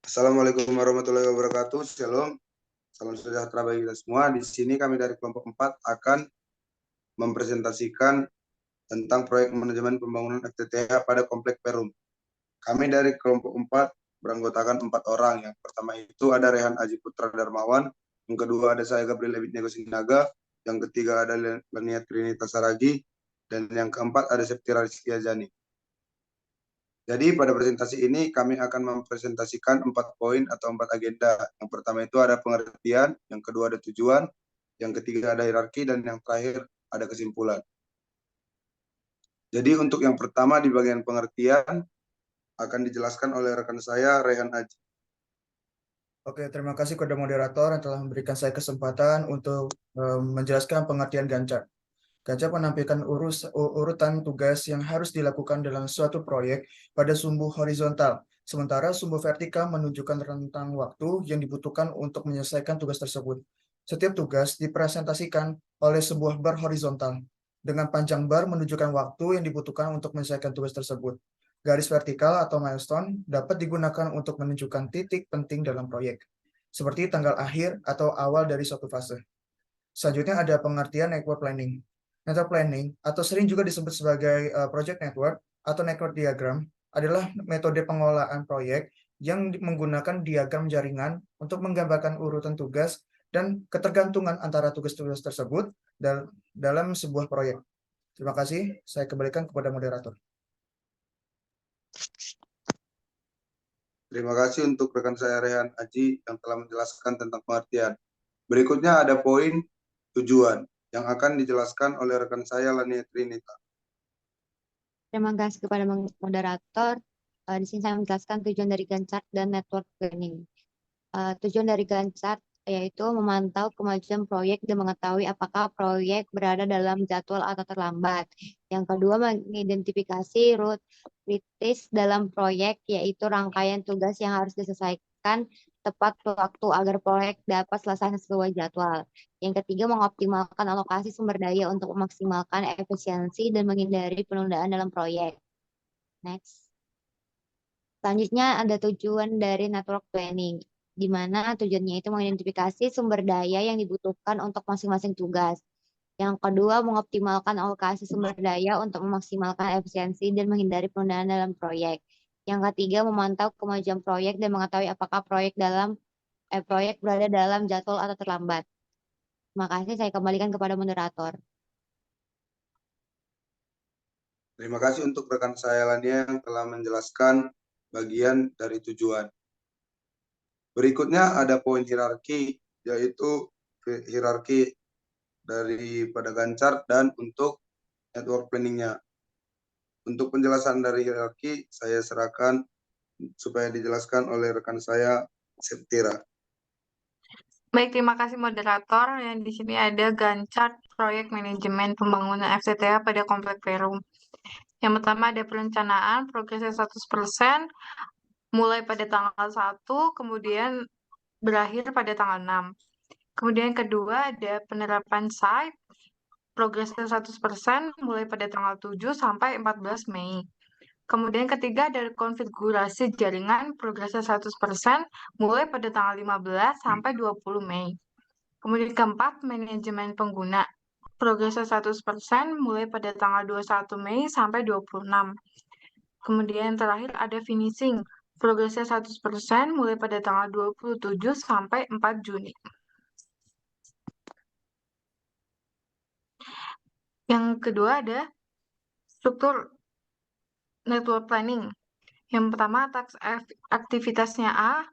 Assalamualaikum warahmatullahi wabarakatuh. Shalom. Salam sejahtera bagi kita semua. Di sini kami dari kelompok 4 akan mempresentasikan tentang proyek manajemen pembangunan FTTH pada Komplek Perum. Kami dari kelompok 4 beranggotakan 4 orang. Yang pertama itu ada Rehan Aji Putra Darmawan, yang kedua ada saya Gabriel Ebitnego Sinaga, yang ketiga ada Lania Trinita Saragi, dan yang keempat ada Septira Rizky Azani. Jadi pada presentasi ini kami akan mempresentasikan 4 poin atau 4 agenda. Yang pertama itu ada pengertian, yang kedua ada tujuan, yang ketiga ada hierarki, dan yang terakhir ada kesimpulan. Jadi untuk yang pertama di bagian pengertian akan dijelaskan oleh rekan saya Rehan Aji. Oke, terima kasih kepada moderator yang telah memberikan saya kesempatan untuk menjelaskan pengertian Gantt. Gantt menampilkan urutan tugas yang harus dilakukan dalam suatu proyek pada sumbu horizontal, sementara sumbu vertikal menunjukkan rentang waktu yang dibutuhkan untuk menyelesaikan tugas tersebut. Setiap tugas dipresentasikan oleh sebuah bar horizontal, dengan panjang bar menunjukkan waktu yang dibutuhkan untuk menyelesaikan tugas tersebut. Garis vertikal atau milestone dapat digunakan untuk menunjukkan titik penting dalam proyek, seperti tanggal akhir atau awal dari suatu fase. Selanjutnya ada pengertian network planning. Network planning, atau sering juga disebut sebagai project network atau network diagram, adalah metode pengelolaan proyek yang menggunakan diagram jaringan untuk menggambarkan urutan tugas dan ketergantungan antara tugas-tugas tersebut dalam sebuah proyek. Terima kasih, saya kembalikan kepada moderator. Terima kasih untuk rekan saya Rehan Aji yang telah menjelaskan tentang pengertian. Berikutnya ada poin tujuan yang akan dijelaskan oleh rekan saya Lania Trinita. Terima kasih kepada moderator. Di sini saya menjelaskan tujuan dari Gantt chart dan network planning. Tujuan dari Gantt chart yaitu memantau kemajuan proyek dan mengetahui apakah proyek berada dalam jadwal atau terlambat. Yang kedua, mengidentifikasi root kritis dalam proyek, yaitu rangkaian tugas yang harus diselesaikan tepat waktu agar proyek dapat selesai sesuai jadwal. Yang ketiga, mengoptimalkan alokasi sumber daya untuk memaksimalkan efisiensi dan menghindari penundaan dalam proyek. Next. Selanjutnya ada tujuan dari network planning, di mana tujuannya itu mengidentifikasi sumber daya yang dibutuhkan untuk masing-masing tugas. Yang kedua, mengoptimalkan alokasi sumber daya untuk memaksimalkan efisiensi dan menghindari penundaan dalam proyek. Yang ketiga, memantau kemajuan proyek dan mengetahui apakah proyek berada dalam jadwal atau terlambat. Terima kasih, saya kembalikan kepada moderator. Terima kasih untuk rekan saya Lania yang telah menjelaskan bagian dari tujuan. Berikutnya ada poin hierarki, yaitu hierarki daripada Gantt chart dan untuk network planning-nya. Untuk penjelasan dari hierarki, saya serahkan supaya dijelaskan oleh rekan saya Septira. Baik, terima kasih moderator. Yang di sini ada Gantt chart proyek manajemen pembangunan FTTH pada Komplek Perum. Yang pertama ada perencanaan, progresnya 100%, mulai pada tanggal 1, kemudian berakhir pada tanggal 6. Kemudian kedua ada penerapan site, progresnya 100%, mulai pada tanggal 7 sampai 14 Mei. Kemudian ketiga ada konfigurasi jaringan, progresnya 100%, mulai pada tanggal 15 sampai 20 Mei. Kemudian keempat, manajemen pengguna, progresnya 100%, mulai pada tanggal 21 Mei sampai 26. Kemudian terakhir ada finishing, progresnya 100%, mulai pada tanggal 27 sampai 4 Juni. Yang kedua ada struktur network planning. Yang pertama, aktivitasnya A,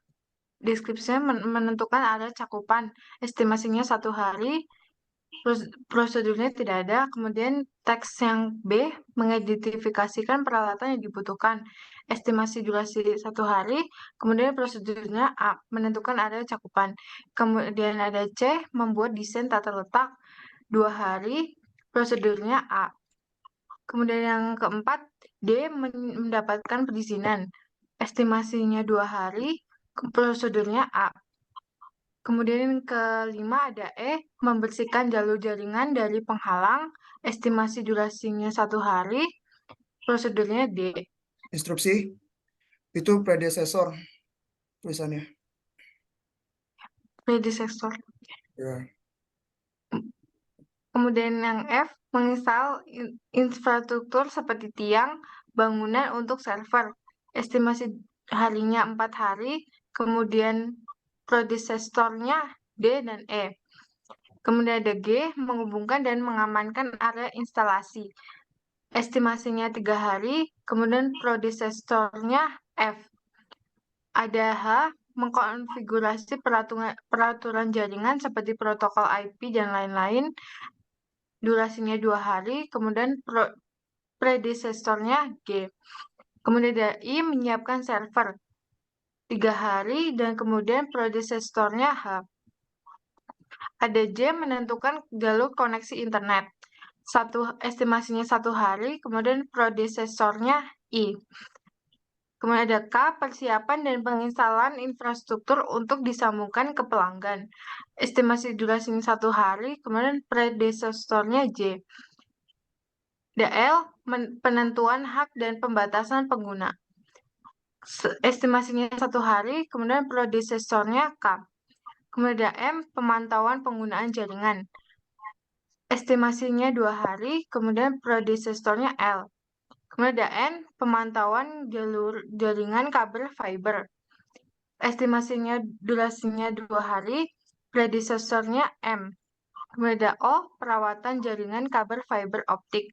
deskripsinya menentukan area cakupan, estimasinya 1 hari, prosedurnya tidak ada. Kemudian teks yang B, mengidentifikasikan peralatan yang dibutuhkan, estimasi durasi 1 hari, kemudian prosedurnya A, menentukan area cakupan. Kemudian ada C, membuat desain tata letak 2 hari, prosedurnya A. Kemudian yang keempat, D, mendapatkan perizinan, estimasinya 2 hari, prosedurnya A. Kemudian yang kelima ada E, membersihkan jalur jaringan dari penghalang, estimasi durasinya 1 hari, prosedurnya D. Instruksi itu predesesor tulisannya. predecessor. Ya. Kemudian yang F, menginstal infrastruktur seperti tiang, bangunan untuk server. Estimasi harinya 4 hari, kemudian predecessornya D dan E. Kemudian ada G, menghubungkan dan mengamankan area instalasi. Estimasinya 3 hari, kemudian predecessornya F. Ada H, mengkonfigurasi peraturan jaringan seperti protokol IP dan lain-lain. Durasinya 2 hari, kemudian predecessornya G. Kemudian ada I, menyiapkan server 3 hari, dan kemudian predecessornya H. Ada J, menentukan jalur koneksi internet. Estimasinya 1 hari, kemudian predecessornya I. Kemudian ada K, persiapan dan penginstalan infrastruktur untuk disambungkan ke pelanggan. Estimasi durasinya 1 hari, kemudian predecessornya J. Ada L, penentuan hak dan pembatasan pengguna. Estimasinya 1 hari, kemudian predecessornya K. Kemudian ada M, pemantauan penggunaan jaringan. Estimasinya 2 hari, kemudian predecessornya L. Kemudian ada N, pemantauan jaringan kabel fiber. Estimasinya durasinya 2 hari, predecessornya M. Kemudian ada O, perawatan jaringan kabel fiber optik.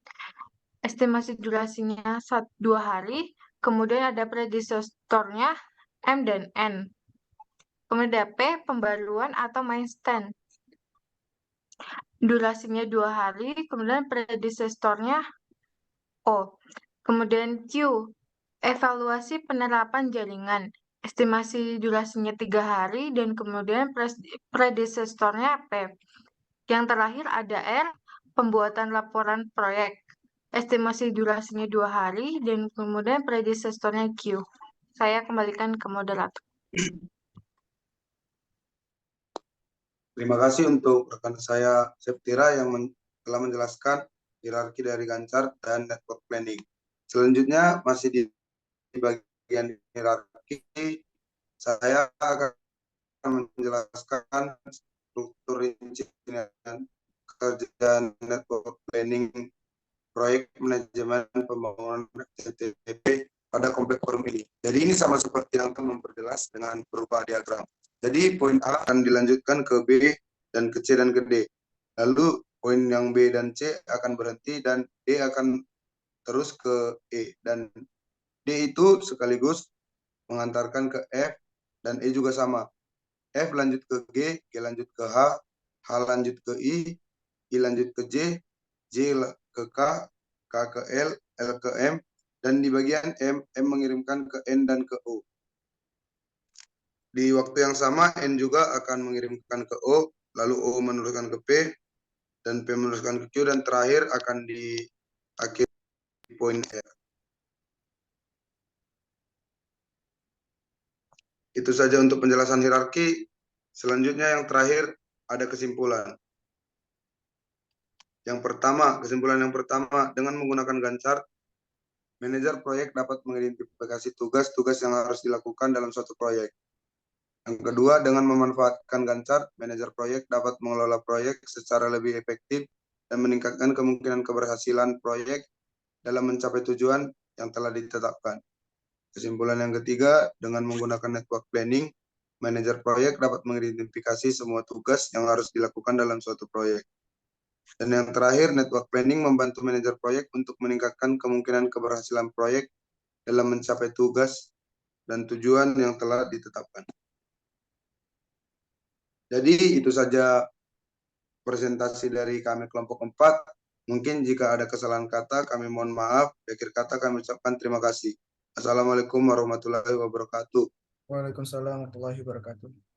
Estimasi durasinya 2 hari, kemudian ada predecessornya M dan N. Kemudian ada P, pembaruan atau maintenance. Durasinya 2 hari, kemudian predecessornya O. Kemudian Q, evaluasi penerapan jaringan. Estimasi durasinya 3 hari, dan kemudian predecessornya P. Yang terakhir ada R, pembuatan laporan proyek. Estimasi durasinya 2 hari, dan kemudian predecessornya Q. Saya kembalikan ke moderator. Terima kasih untuk rekan saya Septira yang telah menjelaskan hierarki dari Gancar dan network planning. Selanjutnya masih di bagian hierarki, saya akan menjelaskan struktur rincian kerjaan network planning proyek manajemen pembangunan FTTP pada kompleks forum ini. Jadi ini sama seperti yang telah memperjelas dengan berupa diagram. Jadi poin A akan dilanjutkan ke B dan ke C dan ke D. Lalu poin yang B dan C akan berhenti dan D akan terus ke E. Dan D itu sekaligus mengantarkan ke F dan E juga sama. F lanjut ke G, G lanjut ke H, H lanjut ke I lanjut ke J ke K, K ke L ke M, dan di bagian M mengirimkan ke N dan ke O. Di waktu yang sama, N juga akan mengirimkan ke O, lalu O meneruskan ke P, dan P meneruskan ke Q, dan terakhir akan diakhiri poin R. Itu saja untuk penjelasan hierarki. Selanjutnya yang terakhir ada kesimpulan. Kesimpulan yang pertama, dengan menggunakan Gancar, manajer proyek dapat mengidentifikasi tugas-tugas yang harus dilakukan dalam suatu proyek. Yang kedua, dengan memanfaatkan Gancar, manajer proyek dapat mengelola proyek secara lebih efektif dan meningkatkan kemungkinan keberhasilan proyek dalam mencapai tujuan yang telah ditetapkan. Kesimpulan yang ketiga, dengan menggunakan network planning, manajer proyek dapat mengidentifikasi semua tugas yang harus dilakukan dalam suatu proyek. Dan yang terakhir, network planning membantu manajer proyek untuk meningkatkan kemungkinan keberhasilan proyek dalam mencapai tugas dan tujuan yang telah ditetapkan. Jadi itu saja presentasi dari kami kelompok 4. Mungkin jika ada kesalahan kata, kami mohon maaf. Di akhir kata kami ucapkan terima kasih. Assalamualaikum warahmatullahi wabarakatuh. Waalaikumsalam warahmatullahi wabarakatuh.